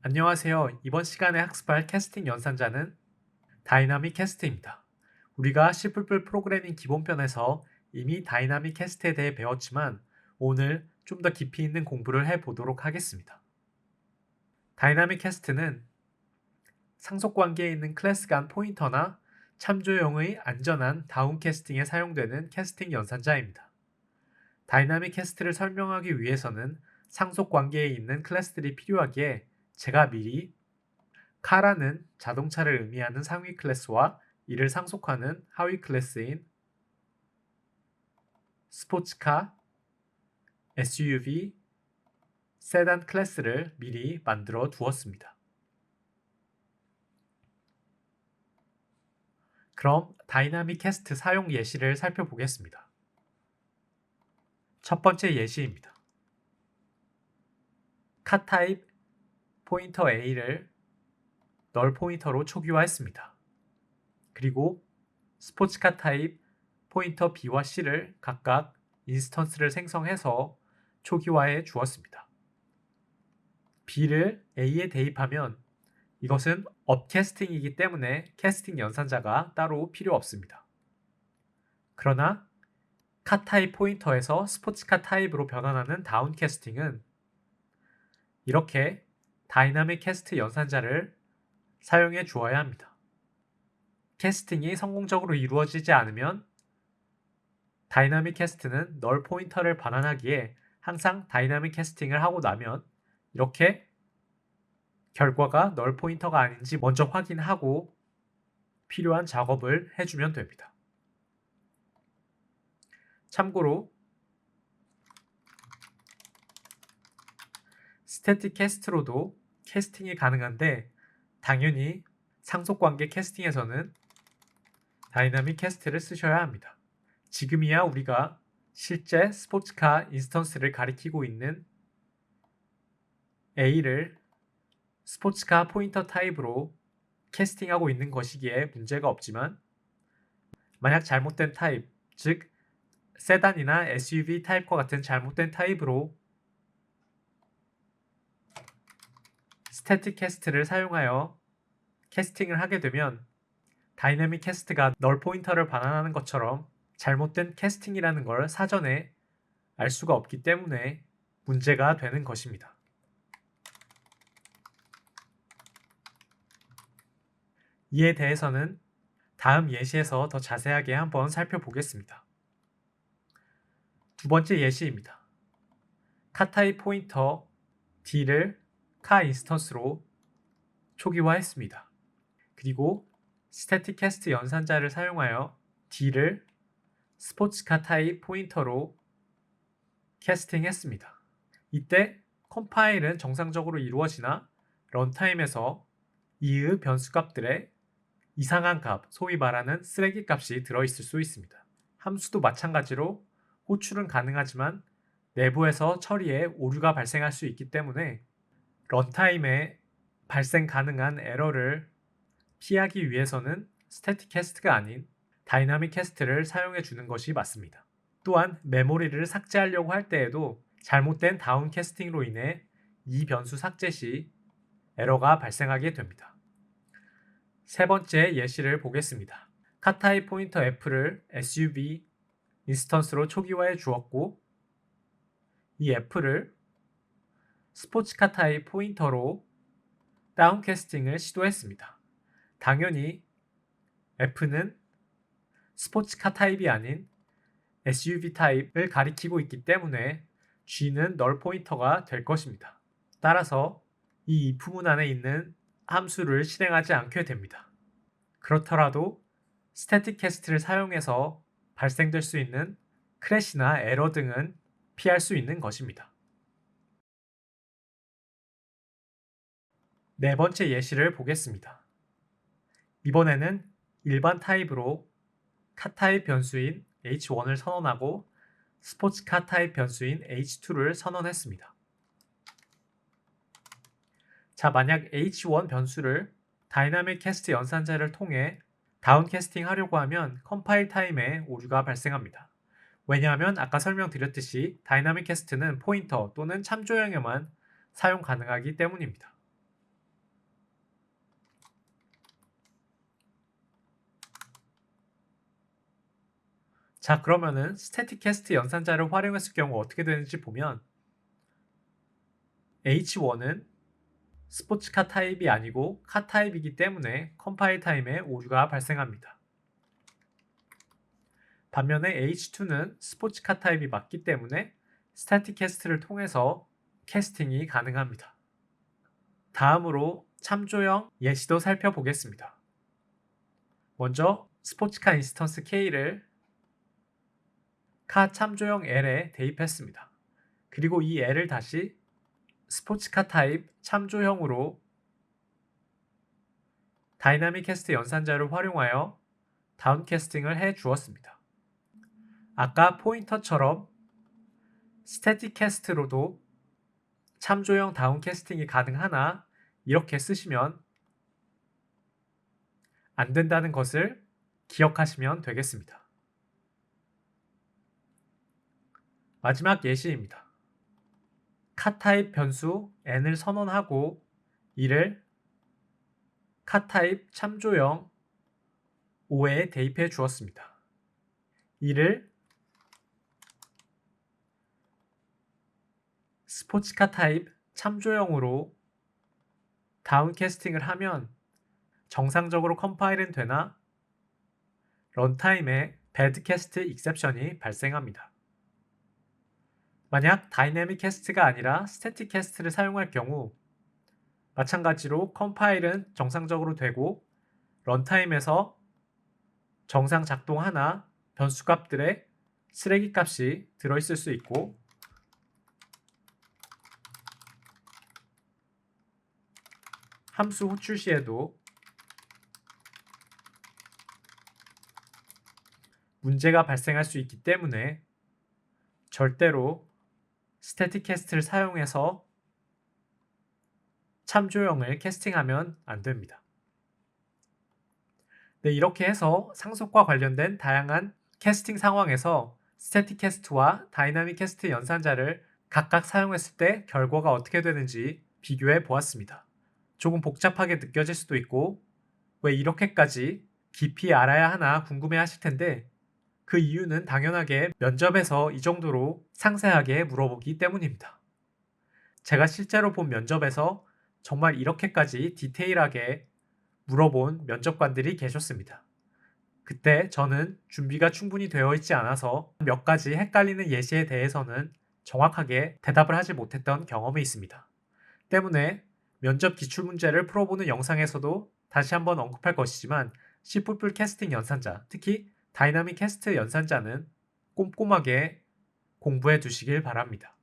안녕하세요. 이번 시간에 학습할 캐스팅 연산자는 다이나믹 캐스트입니다. 우리가 C++ 프로그래밍 기본편에서 이미 다이나믹 캐스트에 대해 배웠지만 오늘 좀 더 깊이 있는 공부를 해보도록 하겠습니다. 다이나믹 캐스트는 상속 관계에 있는 클래스 간 포인터나 참조형의 안전한 다운 캐스팅에 사용되는 캐스팅 연산자입니다. 다이나믹 캐스트를 설명하기 위해서는 상속 관계에 있는 클래스들이 필요하기에 제가 미리 카라는 자동차를 의미하는 상위 클래스와 이를 상속하는 하위 클래스인 스포츠카, SUV, 세단 클래스를 미리 만들어 두었습니다. 그럼 다이나믹 캐스트 사용 예시를 살펴보겠습니다. 첫 번째 예시입니다. 카 타입 포인터 A를 널 포인터로 초기화했습니다. 그리고 스포츠카 타입 포인터 B와 C를 각각 인스턴스를 생성해서 초기화해 주었습니다. B를 A에 대입하면 이것은 업캐스팅이기 때문에 캐스팅 연산자가 따로 필요 없습니다. 그러나 카 타입 포인터에서 스포츠카 타입으로 변환하는 다운 캐스팅은 이렇게 다이나믹 캐스트 연산자를 사용해 주어야 합니다. 캐스팅이 성공적으로 이루어지지 않으면 다이나믹 캐스트는 널 포인터를 반환하기에 항상 다이나믹 캐스팅을 하고 나면 이렇게 결과가 널 포인터가 아닌지 먼저 확인하고 필요한 작업을 해주면 됩니다. 참고로 스태틱 캐스트로도 캐스팅이 가능한데 당연히 상속관계 캐스팅에서는 다이나믹 캐스트를 쓰셔야 합니다. 지금이야 우리가 실제 스포츠카 인스턴스를 가리키고 있는 A를 스포츠카 포인터 타입으로 캐스팅하고 있는 것이기에 문제가 없지만 만약 잘못된 타입, 즉 세단이나 SUV 타입과 같은 잘못된 타입으로 스태틱 캐스트를 사용하여 캐스팅을 하게 되면 다이내믹 캐스트가 널 포인터를 반환하는 것처럼 잘못된 캐스팅이라는 걸 사전에 알 수가 없기 때문에 문제가 되는 것입니다. 이에 대해서는 다음 예시에서 더 자세하게 한번 살펴보겠습니다. 두 번째 예시입니다. 카 타입 포인터 D를 카 인스턴스로 초기화했습니다. 그리고 스태틱 캐스트 연산자를 사용하여 D를 스포츠카 타입 포인터로 캐스팅했습니다. 이때 컴파일은 정상적으로 이루어지나 런타임에서 이의 변수값들의 이상한 값, 소위 말하는 쓰레기 값이 들어있을 수 있습니다. 함수도 마찬가지로 호출은 가능하지만 내부에서 처리에 오류가 발생할 수 있기 때문에 런타임에 발생 가능한 에러를 피하기 위해서는 스태틱 캐스트가 아닌 다이나믹 캐스트를 사용해 주는 것이 맞습니다. 또한 메모리를 삭제하려고 할 때에도 잘못된 다운 캐스팅으로 인해 이 변수 삭제 시 에러가 발생하게 됩니다. 세 번째 예시를 보겠습니다. 카 타입 포인터 F를 SUV 인스턴스로 초기화해 주었고 이 F를 스포츠카 타입 포인터로 다운 캐스팅을 시도했습니다. 당연히 F는 스포츠카 타입이 아닌 SUV 타입을 가리키고 있기 때문에 G는 널 포인터가 될 것입니다. 따라서 이 if 문 안에 있는 함수를 실행하지 않게 됩니다. 그렇더라도 스태틱 캐스트를 사용해서 발생될 수 있는 크래시나 에러 등은 피할 수 있는 것입니다. 네 번째 예시를 보겠습니다. 이번에는 일반 타입으로 카 타입 변수인 H1을 선언하고 스포츠 카 타입 변수인 H2를 선언했습니다. 자, 만약 H1 변수를 다이나믹 캐스트 연산자를 통해 다운 캐스팅 하려고 하면 컴파일 타임에 오류가 발생합니다. 왜냐하면 아까 설명드렸듯이 다이나믹 캐스트는 포인터 또는 참조형에만 사용 가능하기 때문입니다. 자, 그러면은 스태틱 캐스트 연산자를 활용했을 경우 어떻게 되는지 보면 H1은 스포츠카 타입이 아니고 카 타입이기 때문에 컴파일 타임에 오류가 발생합니다. 반면에 H2는 스포츠카 타입이 맞기 때문에 스태틱 캐스트를 통해서 캐스팅이 가능합니다. 다음으로 참조형 예시도 살펴보겠습니다. 먼저 스포츠카 인스턴스 K를 카 참조형 L에 대입했습니다. 그리고 이 L을 다시 스포츠카 타입 참조형으로 다이나믹 캐스트 연산자를 활용하여 다운 캐스팅을 해 주었습니다. 아까 포인터처럼 스태틱 캐스트로도 참조형 다운 캐스팅이 가능하나 이렇게 쓰시면 안 된다는 것을 기억하시면 되겠습니다. 마지막 예시입니다. 카 타입 변수 n을 선언하고 이를 카 타입 참조형 5에 대입해 주었습니다. 이를 스포츠카 타입 참조형으로 다운 캐스팅을 하면 정상적으로 컴파일은 되나 런타임에 배드 캐스트 익셉션이 발생합니다. 만약 다이내믹 캐스트가 아니라 스태틱 캐스트를 사용할 경우 마찬가지로 컴파일은 정상적으로 되고 런타임에서 정상 작동하나 변수값들의 쓰레기 값이 들어있을 수 있고 함수 호출 시에도 문제가 발생할 수 있기 때문에 절대로 스태틱 캐스트를 사용해서 참조형을 캐스팅하면 안 됩니다. 네, 이렇게 해서 상속과 관련된 다양한 캐스팅 상황에서 스태틱 캐스트와 다이나믹 캐스트 연산자를 각각 사용했을 때 결과가 어떻게 되는지 비교해 보았습니다. 조금 복잡하게 느껴질 수도 있고 왜 이렇게까지 깊이 알아야 하나 궁금해 하실 텐데 그 이유는 당연하게 면접에서 이 정도로 상세하게 물어보기 때문입니다. 제가 실제로 본 면접에서 정말 이렇게까지 디테일하게 물어본 면접관들이 계셨습니다. 그때 저는 준비가 충분히 되어 있지 않아서 몇 가지 헷갈리는 예시에 대해서는 정확하게 대답을 하지 못했던 경험이 있습니다. 때문에 면접 기출문제를 풀어보는 영상에서도 다시 한번 언급할 것이지만 C++ 캐스팅 연산자, 특히 다이나믹 캐스트 연산자는 꼼꼼하게 공부해 두시길 바랍니다.